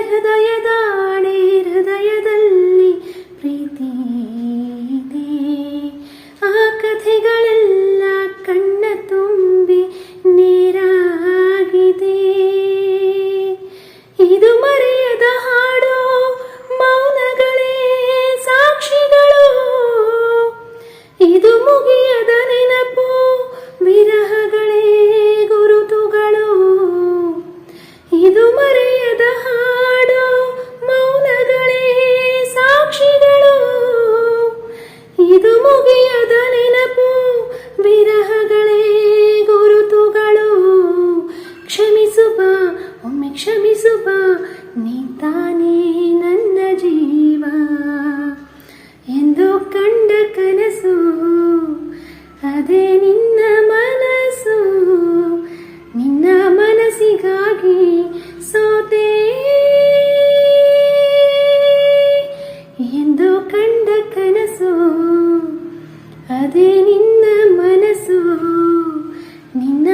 ಹೃದಯದಾಣೆ ಹೃದಯದಲ್ಲಿ ಪ್ರೀತಿ ಇದೆ. ಆ ಕಥೆಗಳೆಲ್ಲ ಕಣ್ಣ ತುಂಬಿ ನೀರಾಗಿದೆ. ಇದು ಮರೆಯದ ಹಾಡು, ಮೌನಗಳೇ ಸಾಕ್ಷಿಗಳು. ಇದು ಮುಗಿಯದ ನೆನಪು, ವಿರಹಗಳೇ ಗುರುತುಗಳು. ಇದು ಮರೆಯದ ಹಾಡು, ಮೌನಗಳೇ ಸಾಕ್ಷಿಗಳು. ಇದು ಮುಗಿಯದ ನೆನಪು, ವಿರಹಗಳೇ ಗುರುತುಗಳು. ಕ್ಷಮಿಸು ಬಾ, ಒಮ್ಮೆ ಕ್ಷಮಿಸು ಬಾ, ನೀ ತಾನೇ ನನ್ನ ಜೀವ ಎಂದು ಕಂಡ ಕನಸು. ಅದೇ ನಿನ್ನ ಮನಸ್ಸು, ನಿನ್ನ ಮನಸ್ಸಿಗಾಗಿ ಸೋತೆ ಎಂದು ಕಂಡ ಕನಸು. ಅದೇ ನಿನ್ನ ಮನಸ್ಸು, ನಿನ್ನ